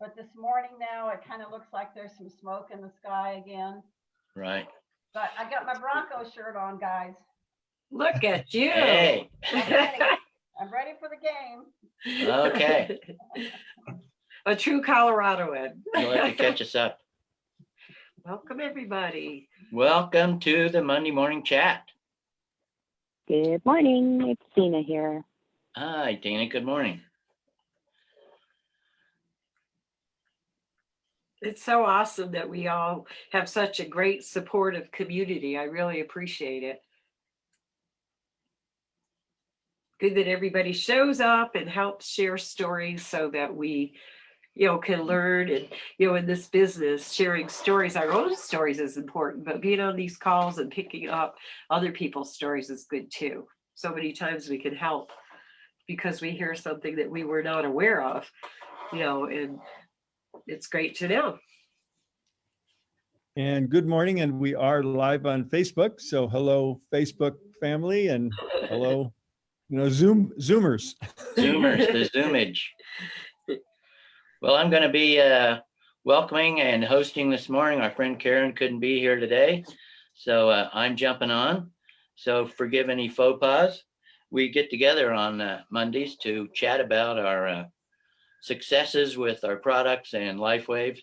but this morning now it kind of looks like there's some smoke in the sky again. Right. But I got my Bronco shirt on, guys. Look at you. Hey. I'm ready for the game. Okay. A true Coloradoan. You'll have to catch us up. Welcome, everybody. Welcome to the Monday morning chat. Good morning. It's Dina here. Hi, Dana. Good morning. It's so awesome that we all have such a great supportive community. I really appreciate it. Good that everybody shows up and helps share stories so that we, can learn. And, in this business, sharing stories, our own stories is important, but being on these calls and picking up other people's stories is good too. So many times we can help because we hear something that we were not aware of, and it's great to know. And good morning, and we are live on Facebook. So hello, Facebook family, and hello, Zoomers. Zoomers, the Zoomage. Well, I'm going to be welcoming and hosting this morning. Our friend Karen couldn't be here today, so I'm jumping on. So forgive any faux pas. We get together on Mondays to chat about our successes with our products and LifeWave.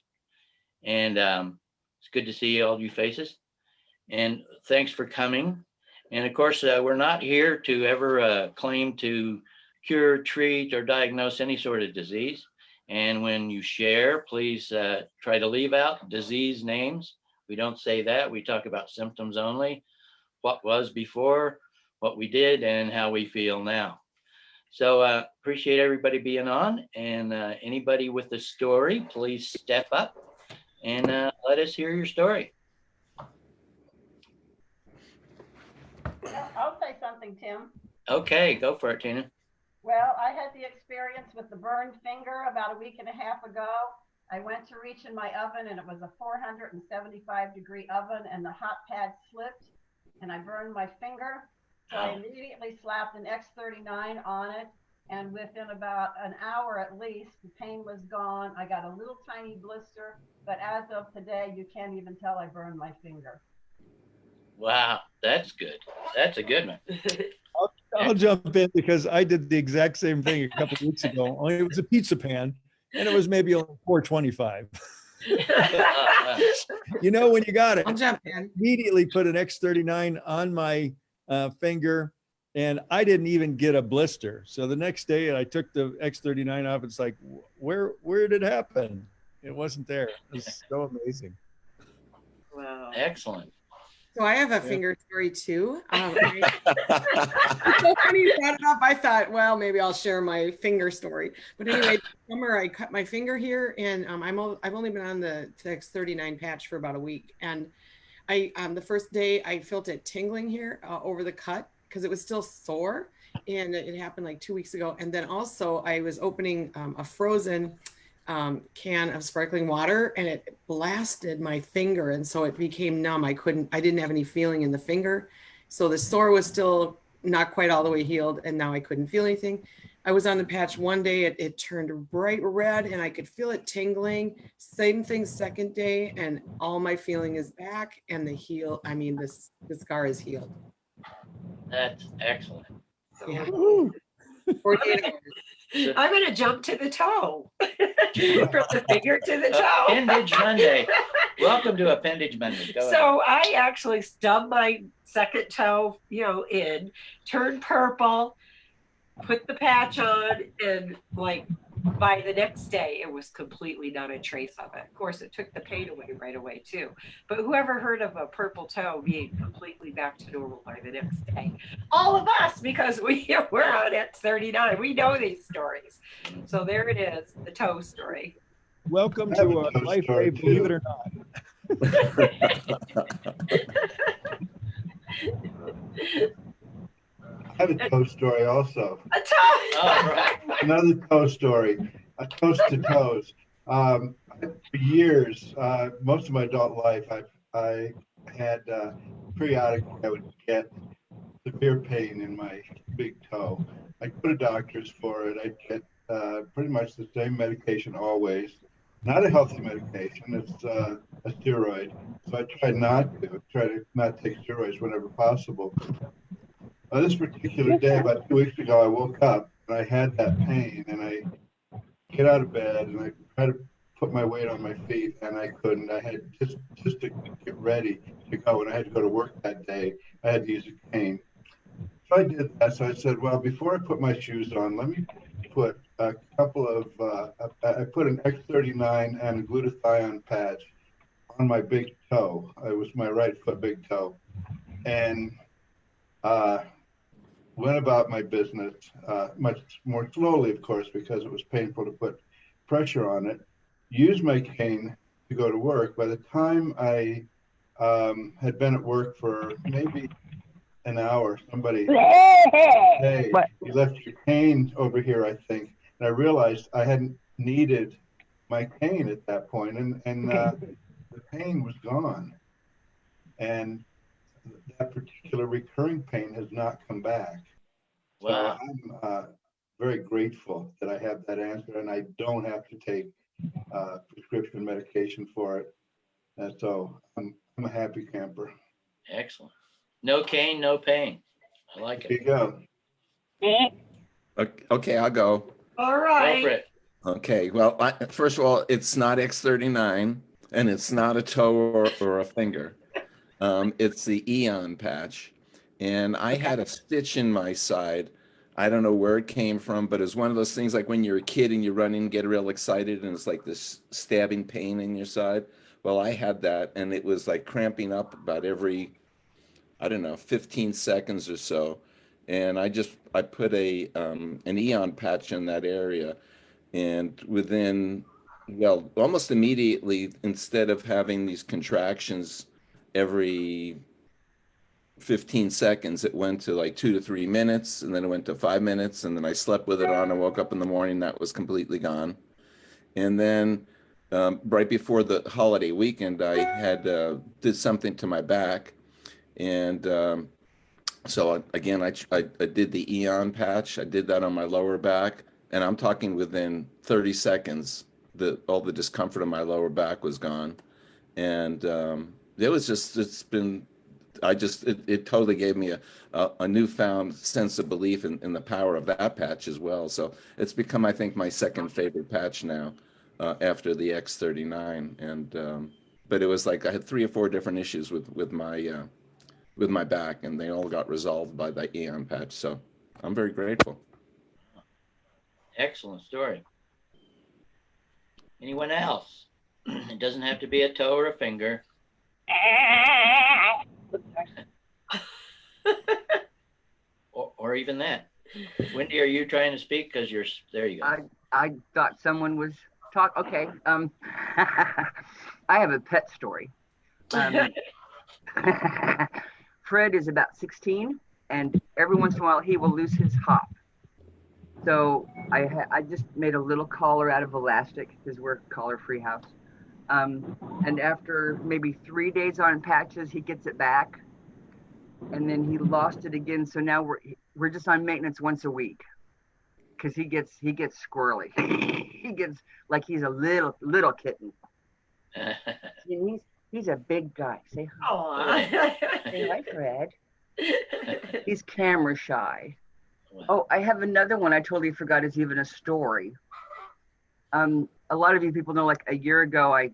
And it's good to see all you faces. And thanks for coming. And of course, we're not here to ever claim to cure, treat, or diagnose any sort of disease. And when you share, please try to leave out disease names. We don't say that. We talk about symptoms only, what was before, what we did, and how we feel now. So appreciate everybody being on. And anybody with a story, please step up and let us hear your story. I'll say something, Tim. Okay, go for it, Tina. Well, I had the experience with the burned finger about a week and a half ago. I went to reach in my oven and it was a 475-degree oven and the hot pad slipped and I burned my finger. So I immediately slapped an X39 on it. And within about an hour at least, the pain was gone. I got a little tiny blister, but as of today, you can't even tell I burned my finger. Wow, that's good. That's a good one. I'll jump in because I did the exact same thing a couple of weeks ago. Only it was a pizza pan, and it was maybe only $4.25. When you got it, I'll jump in. Immediately put an X39 on my finger, and I didn't even get a blister. So the next day I took the X39 off. It's like, where did it happen? It wasn't there. It was so amazing. Wow. Excellent. So I have a finger story too. It's so funny you brought it up. I thought, well, maybe I'll share my finger story. But anyway, this summer I cut my finger here, and I've only been on the X39 patch for about a week. And I the first day I felt it tingling here over the cut because it was still sore, and it happened like 2 weeks ago. And then also I was opening a frozen can of sparkling water and it blasted my finger, and so it became numb. I didn't have any feeling in the finger, so the sore was still not quite all the way healed, and now I couldn't feel anything. I was on the patch one day, it turned bright red and I could feel it tingling. Same thing second day, and all my feeling is back, and the scar is healed. That's excellent. Yeah. 48 hours. I'm going to jump to the toe. From the finger to the toe. Appendage Monday. Welcome to Appendage Monday. Go So I actually stubbed my second toe, in, turned purple, put the patch on, and by the next day, it was completely not a trace of it. Of course, it took the pain away right away too. But whoever heard of a purple toe being completely back to normal by the next day? All of us, because we're on X39. We know these stories. So there it is, the toe story. Welcome to LifeWave, believe it or not. I have a toe story also. A toe! All right. Another toe story. A toast to toes. For years, most of my adult life, I had periodically I would get severe pain in my big toe. I'd go to doctors for it. I'd get pretty much the same medication always. not a healthy medication. It's a steroid. So I try to not take steroids whenever possible. This particular day, about 2 weeks ago, I woke up and I had that pain, and I get out of bed and I tried to put my weight on my feet, and I couldn't. I had just to get ready to go, and I had to go to work that day. I had to use a cane. So I did that. So I said, well, before I put my shoes on, let me put a couple of, I put an X39 and a glutathione patch on my big toe. It was my right foot big toe. And went about my business much more slowly, of course, because it was painful to put pressure on it. Used my cane to go to work. By the time I had been at work for maybe an hour, somebody, hey, What? you left your cane over here, I think. And I realized I hadn't needed my cane at that point, and the pain was gone. And that particular recurring pain has not come back. Wow. So I'm very grateful that I have that answer, and I don't have to take prescription medication for it. And so I'm a happy camper. Excellent. No cane, no pain. I like There it. you go. Okay, I'll go. All Go for right. it. Okay, well, first of all, it's not X39 and it's not a toe or a finger. It's the Eon patch. And I had a stitch in my side. I don't know where it came from, but it's one of those things like when you're a kid and you run in and get real excited and it's like this stabbing pain in your side. Well, I had that and it was like cramping up about every, I don't know, 15 seconds or so. And I put an Eon patch in that area. And within, well, almost immediately, instead of having these contractions every 15 seconds, it went to like 2 to 3 minutes, and then it went to 5 minutes, and then I slept with it on. I woke up in the morning, that was completely gone. And then right before the holiday weekend, I had did something to my back, and so again, I did the Eon patch. I did that on my lower back, and I'm talking within 30 seconds, all the discomfort of my lower back was gone, and it was just it totally gave me a newfound sense of belief in the power of that patch as well. So it's become, I think, my second favorite patch now, after the X39. And but it was like I had 3 or 4 different issues with my back, and they all got resolved by the Eon patch. So I'm very grateful. Excellent story. Anyone else? It doesn't have to be a toe or a finger. or even that. Wendy, are you trying to speak? Because there you go. I thought someone was okay. I have a pet story. Fred is about 16, and every once in a while he will lose his hop. So I just made a little collar out of elastic because we're a collar-free house. And after maybe 3 days on patches, he gets it back, and then he lost it again. So now we're just on maintenance once a week because he gets squirrely. He gets like he's a little kitten. And he's a big guy. Say hi. Say hi, Fred. He's camera shy. Oh, I have another one I totally forgot is even a story. A lot of you people know, like a year ago, I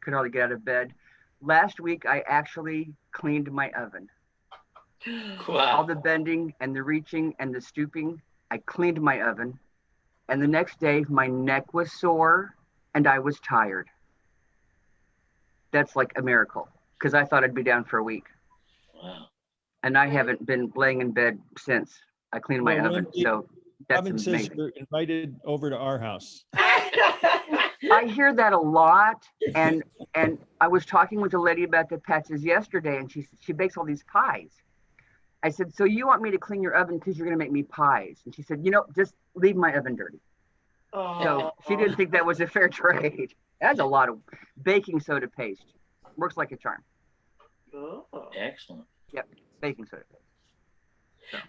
could hardly get out of bed. Last week, I actually cleaned my oven. Wow. All the bending and the reaching and the stooping, I cleaned my oven. And the next day, my neck was sore and I was tired. That's like a miracle because I thought I'd be down for a week. Wow. And I haven't been laying in bed since I cleaned my oven. Wendy, So that's Robin says amazing. you're invited over to our house. I hear that a lot, and I was talking with a lady about the patches yesterday, and she bakes all these pies. I said, so you want me to clean your oven because you're going to make me pies? And she said, just leave my oven dirty. So she didn't think that was a fair trade. That's a lot of baking soda paste. Works like a charm. Excellent. Yep, baking soda paste.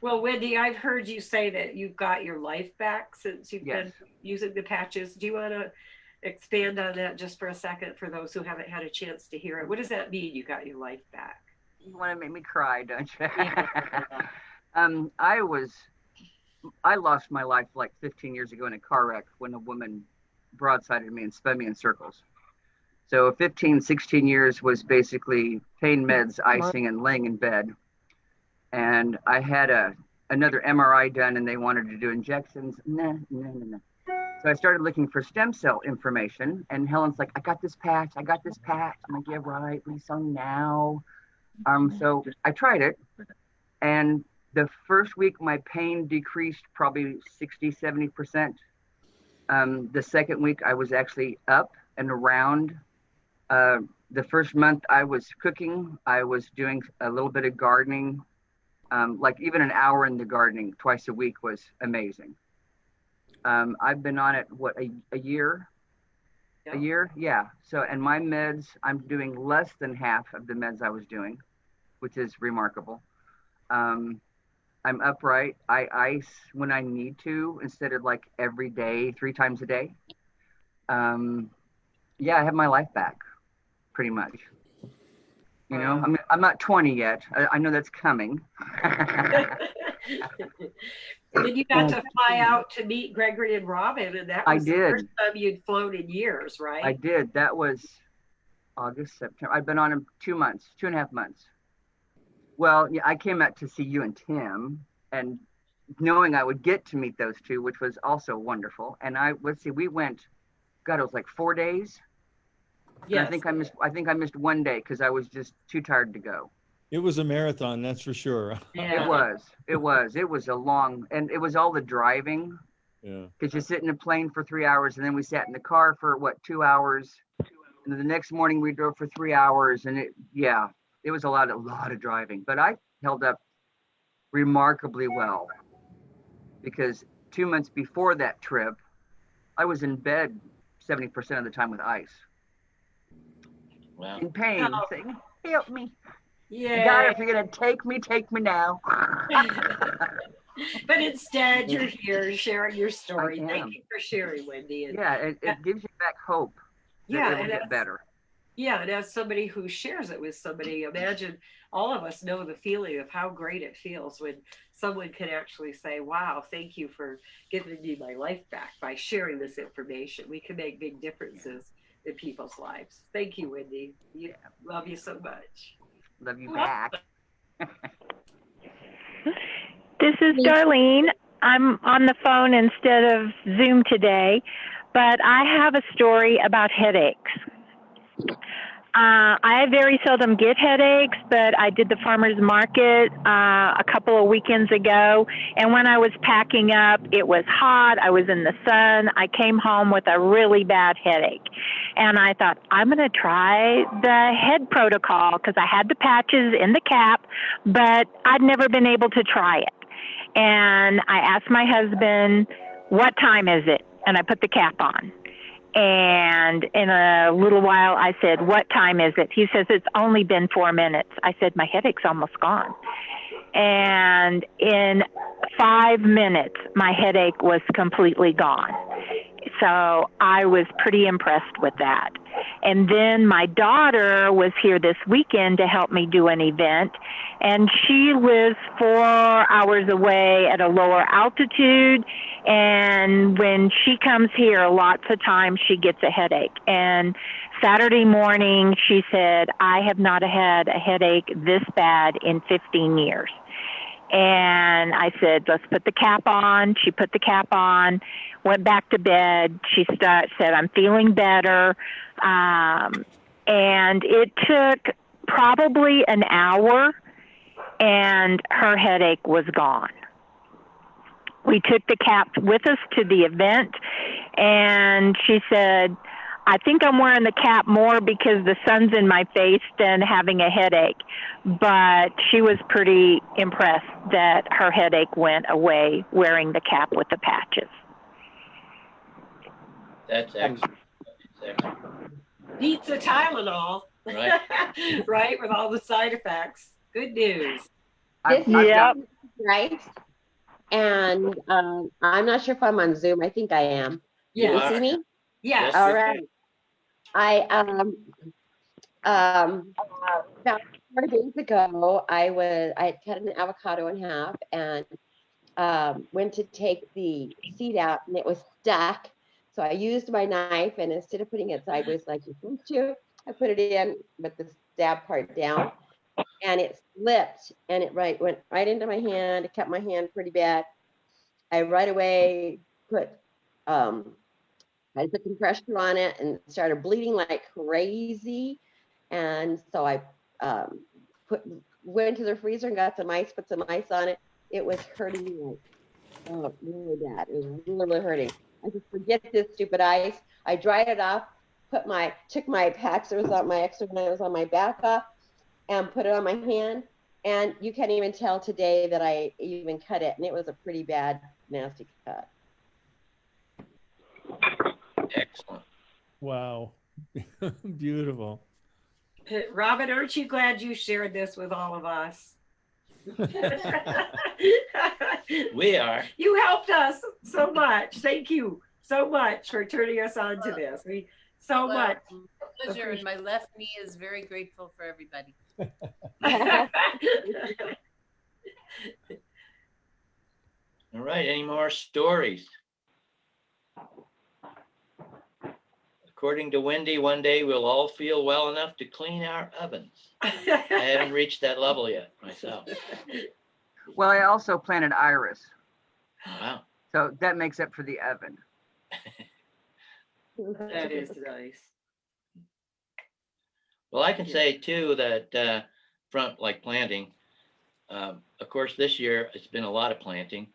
Well, Wendy, I've heard you say that you've got your life back since you've Yes. been using the patches. Do you want to expand on that just for a second for those who haven't had a chance to hear it? What does that mean, you got your life back? You want to make me cry, don't you? Yeah. I lost my life like 15 years ago in a car wreck when a woman broadsided me and spun me in circles. So 15, 16 years was basically pain meds, icing, and laying in bed. And I had another MRI done, and they wanted to do injections. No. So I started looking for stem cell information, and Helen's like, I got this patch. I'm like, yeah, right, what are you selling now? So I tried it, and the first week my pain decreased probably 60, 70%. The second week I was actually up and around. The first month I was cooking, I was doing a little bit of gardening. Like even an hour in the gardening twice a week was amazing. I've been on it, what, a year? Yeah. A year? Yeah. So, and my meds, I'm doing less than half of the meds I was doing, which is remarkable. I'm upright. I ice when I need to instead of like every day, 3 times a day. Yeah, I have my life back pretty much. You know, I'm not 20 yet. I know that's coming. Then you got to fly out to meet Gregory and Robin, and that was the first time you'd flown in years, right? I did. That was August, September. I've been on him 2 months, 2.5 months. Well, yeah, I came out to see you and Tim, and knowing I would get to meet those two, which was also wonderful. And we went, God, it was like 4 days. Yes. I think I missed 1 day because I was just too tired to go. It was a marathon, that's for sure. Yeah. It was a long, and it was all the driving. Yeah. Because you sit in a plane for 3 hours, and then we sat in the car for 2 hours, and then the next morning we drove for 3 hours, and it was a lot of driving. But I held up remarkably well, because 2 months before that trip, I was in bed 70% of the time with ice. Wow. In pain, saying, help me. Yeah. God, if you're gonna take me now. But instead, you're here sharing your story. I am. Thank you for sharing, Wendy. And, Yeah, it gives you back hope that it will get better. Yeah, and as somebody who shares it with somebody, imagine all of us know the feeling of how great it feels when someone can actually say, wow, thank you for giving me my life back by sharing this information. We can make big differences in people's lives. Thank you, Wendy. Love you so much. Love you back. This is Darlene. I'm on the phone instead of Zoom today, but I have a story about headaches. I very seldom get headaches, but I did the farmer's market a couple of weekends ago, and when I was packing up, it was hot, I was in the sun, I came home with a really bad headache, and I thought, I'm going to try the head protocol, because I had the patches in the cap, but I'd never been able to try it. And I asked my husband, what time is it? And I put the cap on. And in a little while, I said, what time is it? He says, it's only been 4 minutes. I said, my headache's almost gone. And in 5 minutes, my headache was completely gone. So I was pretty impressed with that. And then my daughter was here this weekend to help me do an event, and she lives 4 hours away at a lower altitude, and when she comes here, lots of times she gets a headache. And Saturday morning, she said, I have not had a headache this bad in 15 years. And I said, let's put the cap on. She put the cap on, went back to bed. She said, I'm feeling better. And it took probably an hour, and her headache was gone. We took the cap with us to the event, and she said, I think I'm wearing the cap more because the sun's in my face than having a headache. But she was pretty impressed that her headache went away wearing the cap with the patches. That's excellent. That's excellent. Beats a Tylenol. Right. Right, with all the side effects. Good news. Yep. Right. And I'm not sure if I'm on Zoom. I think I am. Yeah. Can you see me? Yes. All right. I about 4 days ago, I had cut an avocado in half and went to take the seed out, and it was stuck. So I used my knife, and instead of putting it sideways like you're supposed to, I put it in with the stab part down, and it slipped, and it went right into my hand. It cut my hand pretty bad. I right away put I put compressor on it and started bleeding like crazy. And so I went to the freezer and got some ice, put some ice on it. It was hurting like, oh, really bad. It was really, really hurting. I said, forget this stupid ice. I dried it off, took my patch that was on my extra when I was on my back off, and put it on my hand. And you can't even tell today that I even cut it. And it was a pretty bad, nasty cut. Excellent. Wow. Beautiful. Robin, aren't you glad you shared this with all of us? We are. You helped us so much. Thank you so much for turning us on to this. Well, Much. Pleasure, and my left knee is very grateful for everybody. All right. Any more stories? According to Wendy, one day we'll all feel well enough to clean our ovens. I haven't reached that level yet myself. Well, I also planted iris, Wow. so that makes up for the oven. That is nice. Well, I can say too that from like planting, of course, this year it's been a lot of planting,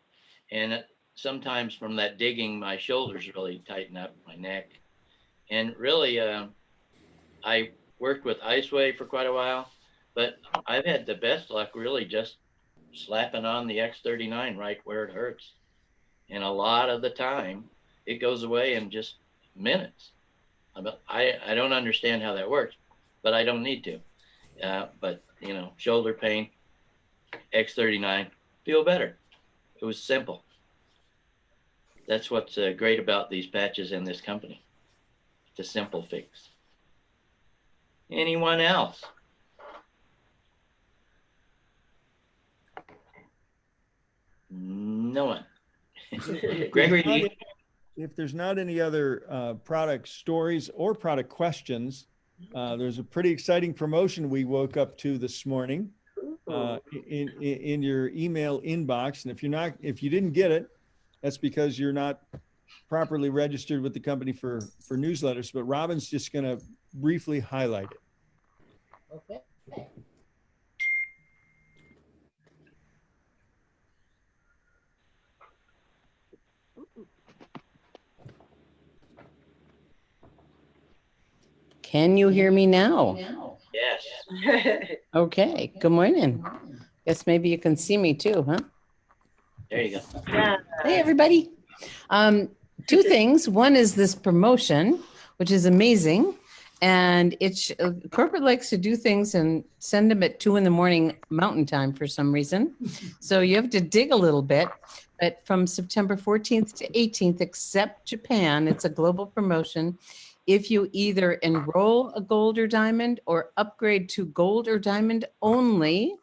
and sometimes from that digging, my shoulders really tighten up, my neck. And really, I worked with Icewave for quite a while, but I've had the best luck really just slapping on the X39 right where it hurts. And a lot of the time, it goes away in just minutes. I don't understand how that works, but I don't need to. But, you know, shoulder pain, X39, feel better. It was simple. That's what's great about these patches in this company. The simple fix. Anyone else? No one. Gregory, If there's not any other product stories or product questions, there's a pretty exciting promotion we woke up to this morning in your email inbox. And if you didn't get it, that's because you're not properly registered with the company for newsletters, but Robin's just going to briefly highlight it. Okay. Can you hear me now? yes. Okay, good morning. Guess maybe you can see me too, huh? There you go. Yeah. Hey, everybody. Two things. One is this promotion, which is amazing. And corporate likes to do things and send them at 2 a.m. Mountain Time for some reason. So you have to dig a little bit. But from September 14th to 18th, except Japan, it's a global promotion. If you either enroll a gold or diamond or upgrade to gold or diamond only,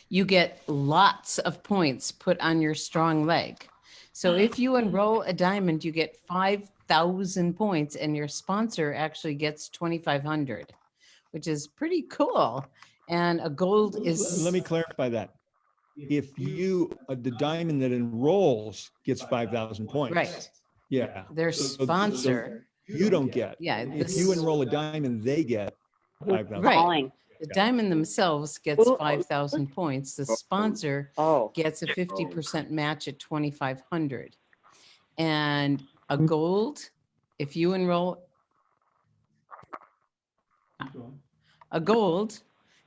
you get lots of points put on your strong leg. So if you enroll a diamond, you get 5,000 points, and your sponsor actually gets 2,500, which is pretty cool. And a gold is. Let me clarify that. If the diamond that enrolls gets 5,000 points. Right. Yeah. Their sponsor. You don't get. Yeah. If you enroll a diamond, they get 5,000. Right. The diamond themselves gets 5,000 points. The sponsor gets a 50% match at 2,500. And a gold, if you enroll a gold,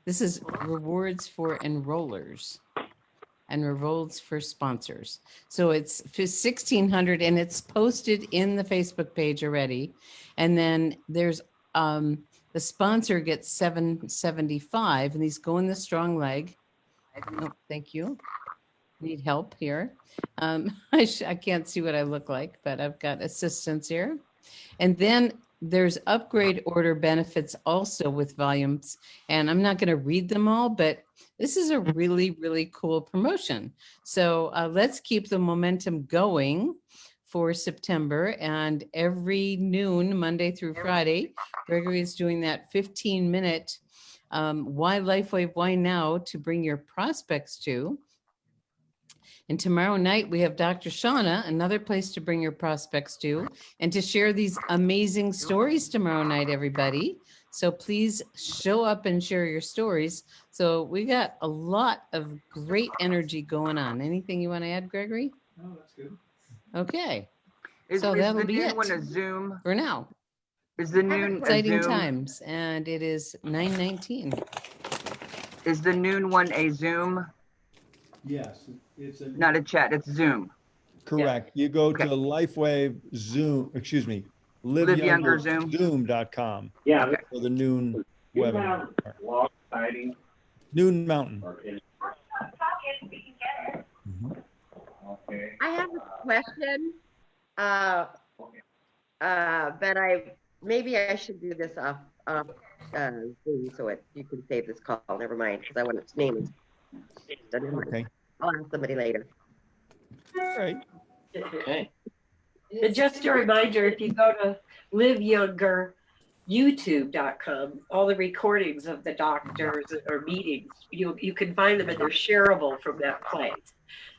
this is rewards for enrollers and rewards for sponsors. So it's 1,600, and it's posted in the Facebook page already. And then there's the sponsor gets 775, and these go in the strong leg. Oh, thank you. need help here. I can't see what I look like, but I've got assistance here. And then there's upgrade order benefits also with volumes. And I'm not going to read them all, but this is a really, really cool promotion. So let's keep the momentum going for September. And every noon, Monday through Friday, Gregory is doing that 15-minute Why LifeWave, Why Now to bring your prospects to. And tomorrow night, we have Dr. Shauna, another place to bring your prospects to, and to share these amazing stories tomorrow night, everybody. So please show up and share your stories. So we got a lot of great energy going on. Anything you want to add, Gregory? No, that's good. Okay. Is So that'll the be noon it one a Zoom? for now. Is the noon a Exciting Zoom? times, and it is 9:19. Is the noon one a Zoom? Yes, it's a. Not a chat, it's Zoom. Correct. You go to Okay. LifeWave Zoom, excuse me, Live Younger Zoom. Zoom.com Yeah. for the noon You webinar. have log siding Noon Mountain. or in, Mhm. okay. I have a question. But maybe I should do this off Zoom so you can save this call. Never mind, because I want its name. So never mind. Okay. I'll ask somebody later. All right. Okay. And just a reminder, if you go to liveyounger.youtube.com, all the recordings of the doctors or meetings, you can find them and they're shareable from that place.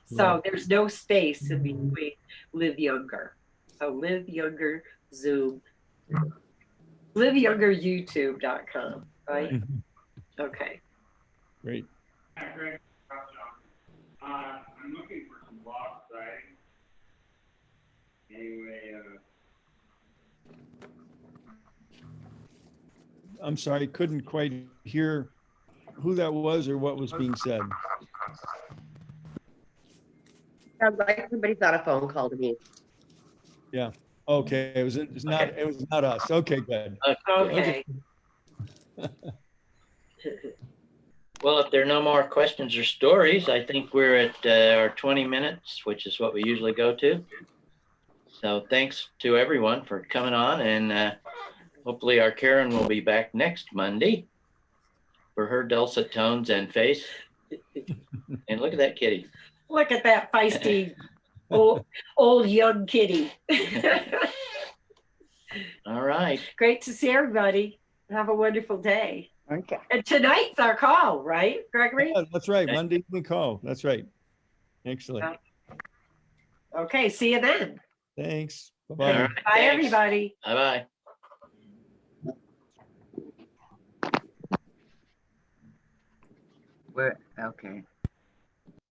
So Right. there's no space in between Live Younger. So Live Younger Zoom, liveyounger.youtube.com, right? Mhm. Okay. Great. Hi, Greg. I'm looking for some log siding. Anyway, I'm sorry, couldn't quite hear who that was or what was being said. Sounds like somebody's on a phone call to me. Yeah. Okay. It was not us. Okay, good. Okay. Well, if there are no more questions or stories, I think we're at our 20 minutes, which is what we usually go to. So thanks to everyone for coming on, and hopefully our Karen will be back next Monday for her dulcet tones and face. And look at that kitty. Look at that feisty old young kitty. All right. Great to see everybody. Have a wonderful day. Okay. And tonight's our call, right, Gregory? Yeah, that's right. Monday evening call. That's right. Excellent. Okay, see you then. Thanks. All Bye-bye. right, Bye, thanks. everybody. Bye-bye. Where, okay.